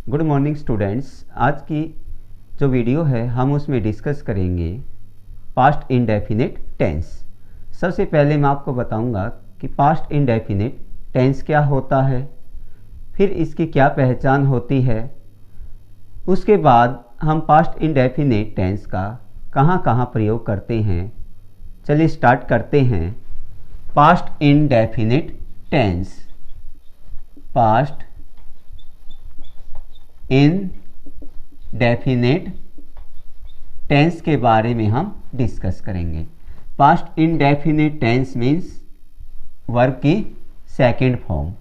Good morning students. आज की जो वीडियो है हम उसमें डिस्कस करेंगे पास्ट इंडेफिनिट टेंस। सबसे पहले मैं आपको बताऊंगा कि पास्ट इंडेफिनिट टेंस क्या होता है, फिर इसकी क्या पहचान होती है। उसके बाद हम पास्ट इंडेफिनिट टेंस का कहाँ कहाँ प्रयोग करते हैं। चलिए स्टार्ट करते हैं। Past indefinite tense, past indefinite tense के बारे में हम डिस्कस करेंगे। Past indefinite tense means verb की सेकंड फॉर्म।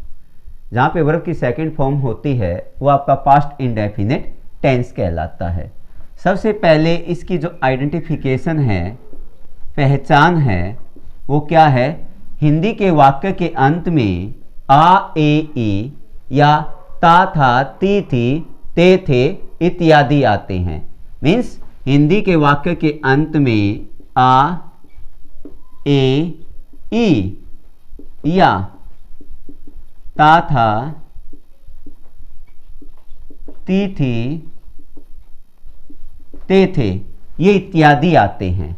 जहाँ पे वर्ब की सेकंड फॉर्म होती है वो आपका पास्ट इनडेफिनिट टेंस कहलाता है। सबसे पहले इसकी जो आइडेंटिफिकेशन है, पहचान है, वो क्या है। हिंदी के वाक्य के अंत में आ, ए, ई या ता, था, ती, थी, ते, थे इत्यादि आते हैं। मीन्स हिंदी के वाक्य के अंत में आ, ए, ई या ता, था, ती, थी, ते, थे ये इत्यादि आते हैं।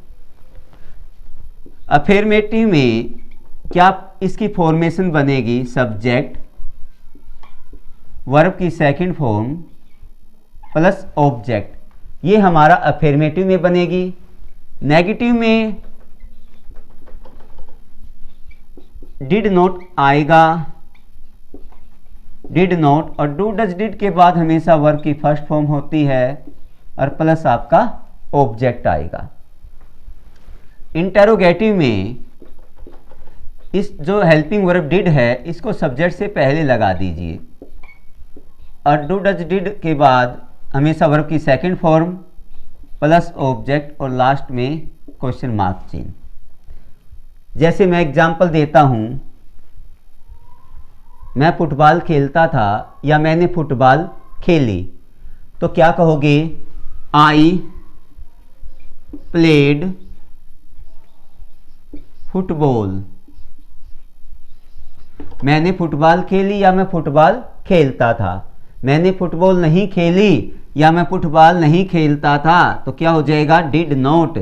अफर्मेटिव में क्या इसकी फॉर्मेशन बनेगी, सब्जेक्ट वर्ब की सेकंड फॉर्म प्लस ऑब्जेक्ट, ये हमारा अफर्मेटिव में बनेगी। नेगेटिव में डिड नॉट आएगा, डिड नॉट और डू डज डिड के बाद हमेशा वर्ब की फर्स्ट फॉर्म होती है और प्लस आपका ऑब्जेक्ट आएगा। इंटेरोगेटिव में इस जो हेल्पिंग वर्ब डिड है इसको सब्जेक्ट से पहले लगा दीजिए और डू डज डिड के बाद हमेशा वर्ब की सेकंड फॉर्म प्लस ऑब्जेक्ट और लास्ट में क्वेश्चन मार्क चिन्ह। जैसे मैं एग्जांपल देता हूं, मैं फुटबॉल खेलता था या मैंने फुटबॉल खेली, तो क्या कहोगे, आई प्लेड फुटबॉल। मैंने फुटबॉल खेली या मैं फुटबॉल खेलता था। मैंने फुटबॉल नहीं खेली या मैं फुटबॉल नहीं खेलता था, तो क्या हो जाएगा, did not.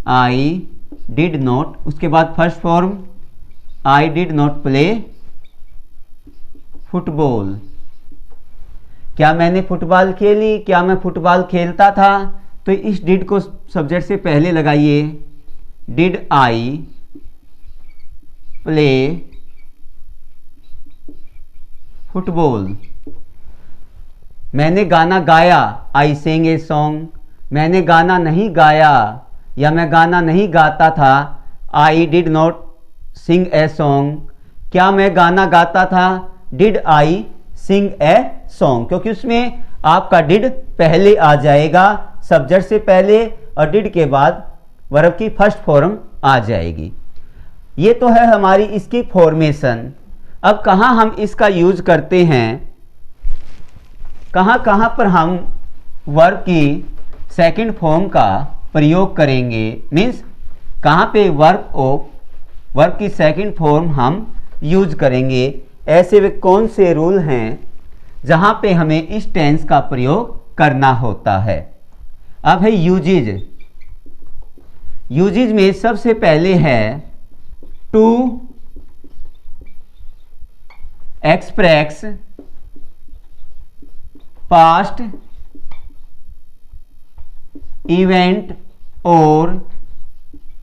I did not, उसके बाद first form I did not play football. क्या मैंने फुटबॉल खेली, क्या मैं फुटबॉल खेलता था, तो इस डिड को सब्जेक्ट से पहले लगाइए। Did I play football. मैंने गाना गाया, आई सेंग ए सॉन्ग। मैंने गाना नहीं गाया या मैं गाना नहीं गाता था, I did not sing a song. क्या मैं गाना गाता था, did I Singh a song, क्योंकि उसमें आपका डिड पहले आ जाएगा सब्जेक्ट से पहले और डिड के बाद वर्ब की फर्स्ट फॉर्म आ जाएगी। ये तो है हमारी इसकी फॉर्मेशन। अब कहाँ हम इसका यूज करते हैं, कहाँ कहाँ पर हम वर्ब की सेकंड फॉर्म का प्रयोग करेंगे, मीन्स कहाँ पे वर्ब की सेकंड फॉर्म हम यूज करेंगे। ऐसे वे कौन से रूल हैं जहाँ पे हमें इस टेंस का प्रयोग करना होता है। अब है यूजेज। यूजेज में सबसे पहले है टू एक्सप्रेस पास्ट इवेंट और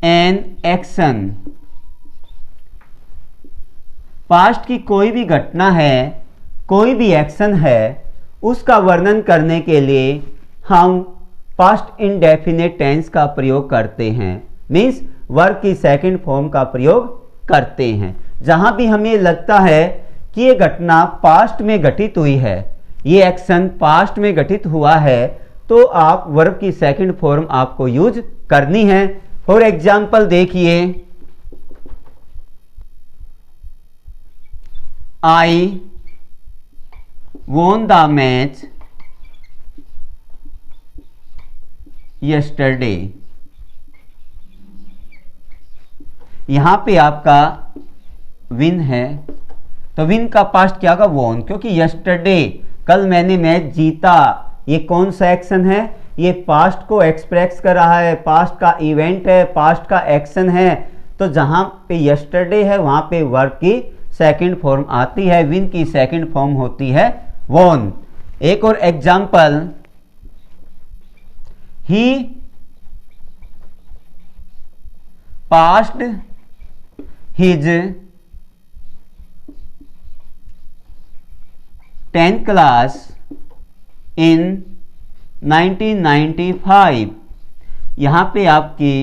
एन एक्शन। पास्ट की कोई भी घटना है, कोई भी एक्शन है, उसका वर्णन करने के लिए हम पास्ट इंडेफिनिट टेंस का प्रयोग करते हैं। मीन्स वर्ब की सेकंड फॉर्म का प्रयोग करते हैं। जहां भी हमें लगता है कि ये घटना पास्ट में घटित हुई है, ये एक्शन पास्ट में घटित हुआ है, तो आप वर्ब की सेकंड फॉर्म आपको यूज करनी है। फॉर एग्जाम्पल देखिए, आई वॉन द मैच यस्टरडे। यहां पे आपका विन है, तो विन का पास्ट क्या होगा, वॉन, क्योंकि यस्टरडे कल मैंने मैच जीता, ये कौन सा एक्शन है? ये पास्ट को एक्सप्रेस कर रहा है, पास्ट का इवेंट है, पास्ट का एक्शन है। तो जहां पे यस्टरडे है वहां पे वर्ब की सेकंड फॉर्म आती है, विन की सेकंड फॉर्म होती है वॉन। एक और example, he passed his 10th class in 1995। यहां पे आपकी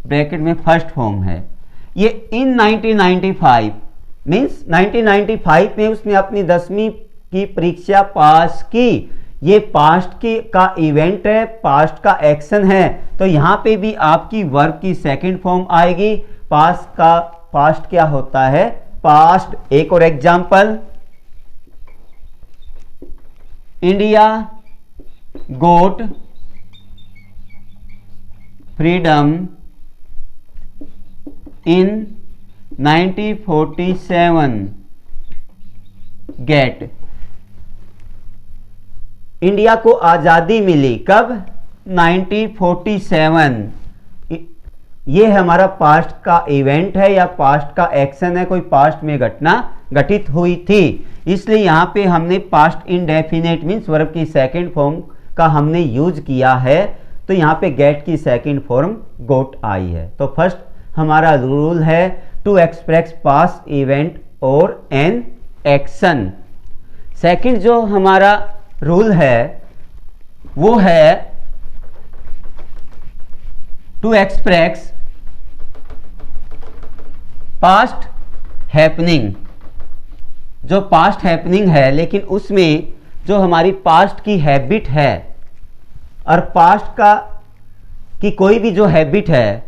ब्रैकेट में फर्स्ट फॉर्म है। ये इन 1995 मीन्स 1995 में उसने अपनी 10वीं की परीक्षा पास की। ये पास्ट की का इवेंट है, पास्ट का एक्शन है, तो यहां पे भी आपकी वर्ब की सेकंड फॉर्म आएगी। पास्ट का पास्ट क्या होता है? पास्ट। एक और example, India got freedom in 1947। Get, India को आज़ादी मिली कब? 1947। ये हमारा पास्ट का इवेंट है या पास्ट का एक्शन है, कोई पास्ट में घटना घटित हुई थी, इसलिए यहां पे हमने पास्ट इंडेफिनिट मीन्स वर्ब की सेकंड फॉर्म का हमने यूज किया है। तो यहां पे गेट की सेकंड फॉर्म गोट आई है। तो फर्स्ट हमारा रूल है टू एक्सप्रेस पास्ट इवेंट और एन एक्शन। सेकंड जो हमारा रूल है वो है टू एक्सप्रेस पास्ट हैपनिंग। जो पास्ट हैपनिंग है लेकिन उसमें जो हमारी पास्ट की हैबिट है और पास्ट का की कोई भी जो हैबिट है,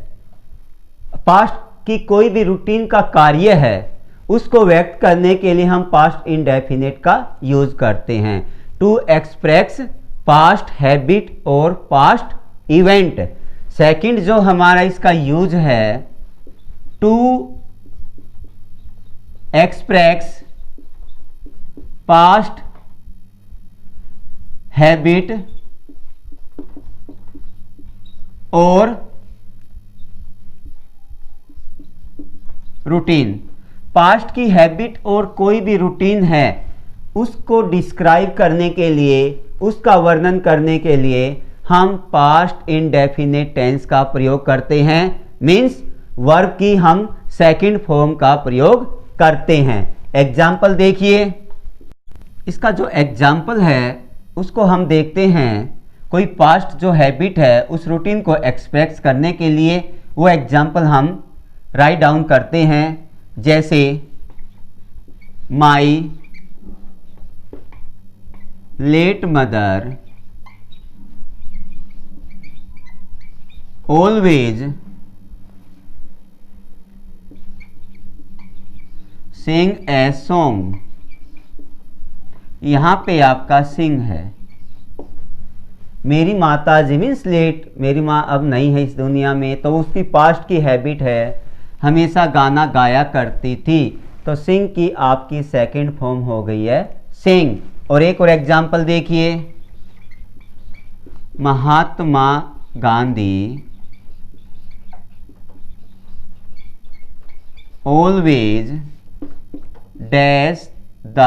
पास्ट की कोई भी रूटीन का कार्य है, उसको व्यक्त करने के लिए हम पास्ट इंडेफिनिट का यूज करते हैं। टू एक्सप्रेस पास्ट हैबिट और पास्ट इवेंट। सेकंड जो हमारा इसका यूज है टू एक्सप्रेस पास्ट हैबिट और रूटीन। पास्ट की हैबिट और कोई भी रूटीन है उसको डिस्क्राइब करने के लिए, उसका वर्णन करने के लिए हम पास्ट इंडेफिनिट टेंस का प्रयोग करते हैं। मीन्स वर्ब की हम सेकंड फॉर्म का प्रयोग करते हैं। एग्जाम्पल देखिए, इसका जो एग्जाम्पल है उसको हम देखते हैं। कोई पास्ट जो हैबिट है उस रूटीन को एक्सप्रेस करने के लिए वो एग्जाम्पल हम राइट डाउन करते हैं। जैसे my late mother always sing a song. यहां पे आपका सिंग है। मेरी माता जी मीन्स लेट, मेरी माँ अब नहीं है इस दुनिया में, तो उसकी पास्ट की हैबिट है हमेशा गाना गाया करती थी। तो सिंग की आपकी सेकंड फॉर्म हो गई है सिंग। और एक और एग्जाम्पल देखिए, Mahatma Gandhi always dash the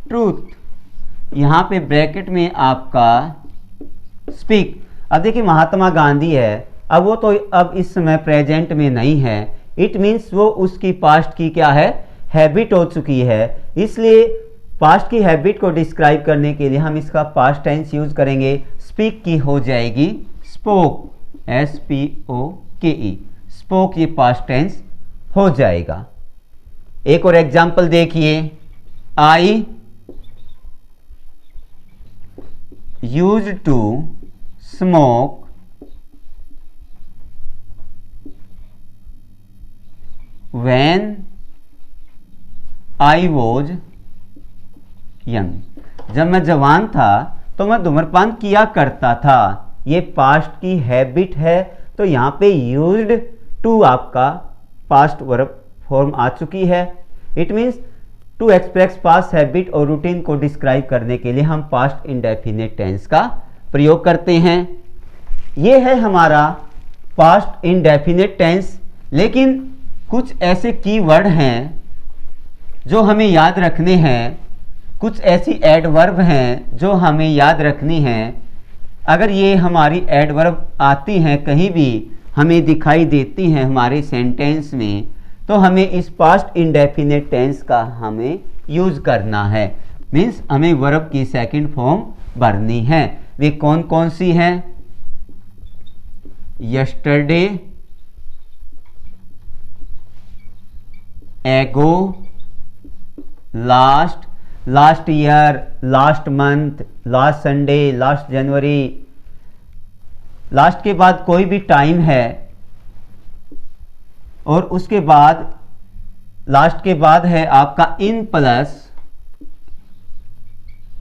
truth. यहां पे ब्रैकेट में आपका स्पीक। अब देखिए महात्मा गांधी है, अब वो तो अब इस समय प्रेजेंट में नहीं है। इट मीन्स वो उसकी पास्ट की क्या है? हैबिट हो चुकी है। इसलिए पास्ट की हैबिट को डिस्क्राइब करने के लिए हम इसका पास्ट टेंस यूज करेंगे। स्पीक की हो जाएगी स्पोक, SPOKE। स्पोक ये पास्ट टेंस हो जाएगा। एक और एग्जाम्पल देखिए, I used to smoke when I was young। जब मैं जवान था तो मैं धूम्रपान किया करता था। ये पास्ट की हैबिट है, तो यहाँ पे यूज्ड टू आपका पास्ट वर्ब फॉर्म आ चुकी है। It means to express past habit और रूटीन को डिस्क्राइब करने के लिए हम पास्ट इंडेफिनिट टेंस का प्रयोग करते हैं। ये है हमारा पास्ट इंडेफिनिट टेंस, लेकिन कुछ ऐसे कीवर्ड हैं जो हमें याद रखने हैं, कुछ ऐसी एडवर्ब हैं जो हमें याद रखनी हैं। अगर ये हमारी एडवर्ब आती हैं, कहीं भी हमें दिखाई देती हैं हमारे सेंटेंस में, तो हमें इस पास्ट इंडेफिनिट टेंस का हमें यूज करना है। मीन्स हमें वर्ब की सेकंड फॉर्म भरनी है। वे कौन कौन सी हैं? Yesterday, ago, last, last year, last month, last Sunday, last January. Last के बाद कोई भी टाइम है और उसके बाद लास्ट के बाद है आपका इन प्लस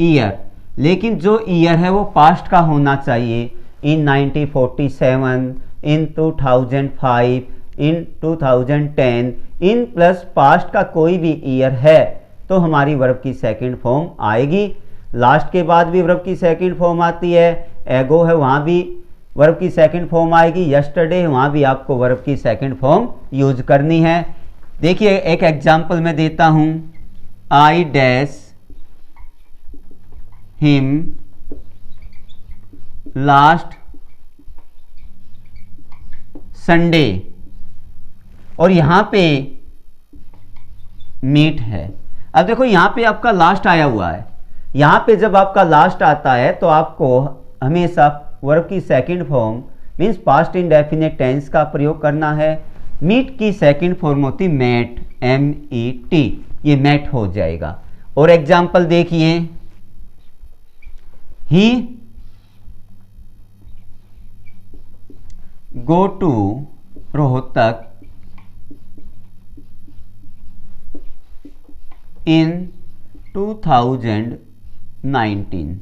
ईयर, लेकिन जो ईयर है वो पास्ट का होना चाहिए। इन 1947, इन 2005, इन 2010, इन प्लस पास्ट का कोई भी ईयर है तो हमारी वर्ब की सेकंड फॉर्म आएगी। लास्ट के बाद भी वर्ब की सेकंड फॉर्म आती है। एगो है, वहाँ भी वर्ब की सेकंड फॉर्म आएगी। यस्टरडे, वहाँ भी आपको वर्ब की सेकंड फॉर्म यूज करनी है। देखिए एक एग्जाम्पल मैं देता हूँ। I dash him last Sunday, और यहां पे मीट है। अब देखो यहां पे आपका लास्ट आया हुआ है। यहां पे जब आपका लास्ट आता है तो आपको हमेशा वर्ब की second form means past indefinite tense का प्रयोग करना है। मीट की सेकंड फॉर्म होती मेट, MET, ये मेट हो जाएगा। और एग्जाम्पल देखिए, ही गो टू रोहतक इन 2019।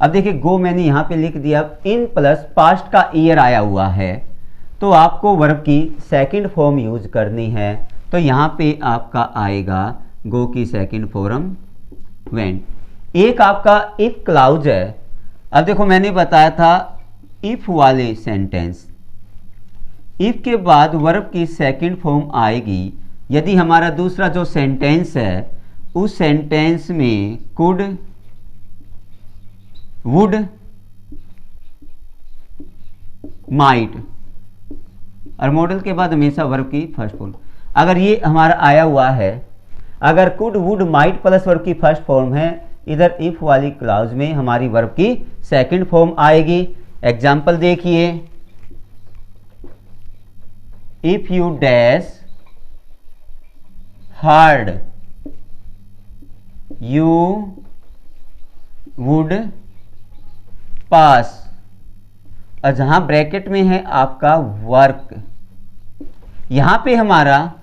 अब देखिए गो मैंने यहां पे लिख दिया, इन प्लस पास्ट का ईयर आया हुआ है तो आपको वर्ब की सेकंड फॉर्म यूज करनी है। तो यहां पे आपका आएगा गो की सेकंड फॉर्म वेंट। एक आपका इफ क्लाउज है। अब देखो मैंने बताया था इफ वाले सेंटेंस, इफ के बाद वर्ब की सेकंड फॉर्म आएगी यदि हमारा दूसरा जो सेंटेंस है उस सेंटेंस में कुड, वुड, माइट, और मॉडल के बाद हमेशा वर्ब की फर्स्ट फॉर्म। अगर ये हमारा आया हुआ है, अगर could, would, might plus verb की फर्स्ट फॉर्म है, इधर इफ वाली क्लाउज में हमारी वर्ब की सेकंड फॉर्म आएगी। एग्जाम्पल देखिए, if you dash heard you would पास, और जहां ब्रैकेट में है आपका वर्क, यहां पे हमारा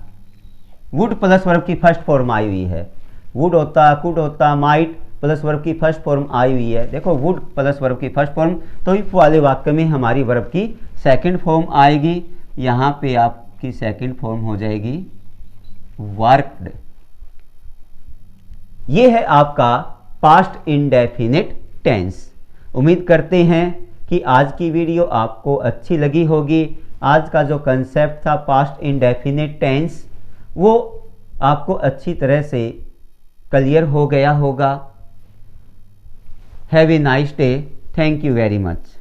वुड प्लस वर्ब की फर्स्ट फॉर्म आई हुई है। वुड होता, कुड होता, माइट प्लस वर्ब की फर्स्ट फॉर्म आई हुई है। देखो वुड प्लस वर्ब की फर्स्ट फॉर्म, तो इफ वाले वाक्य में हमारी वर्ब की सेकंड फॉर्म आएगी। यहां पे आपकी सेकंड फॉर्म हो जाएगी वर्कड। ये है आपका पास्ट इंडेफिनिट टेंस। उम्मीद करते हैं कि आज की वीडियो आपको अच्छी लगी होगी। आज का जो कंसेप्ट था पास्ट इंडेफिनिट टेंस वो आपको अच्छी तरह से क्लियर हो गया होगा। Have a nice day. Thank you very much.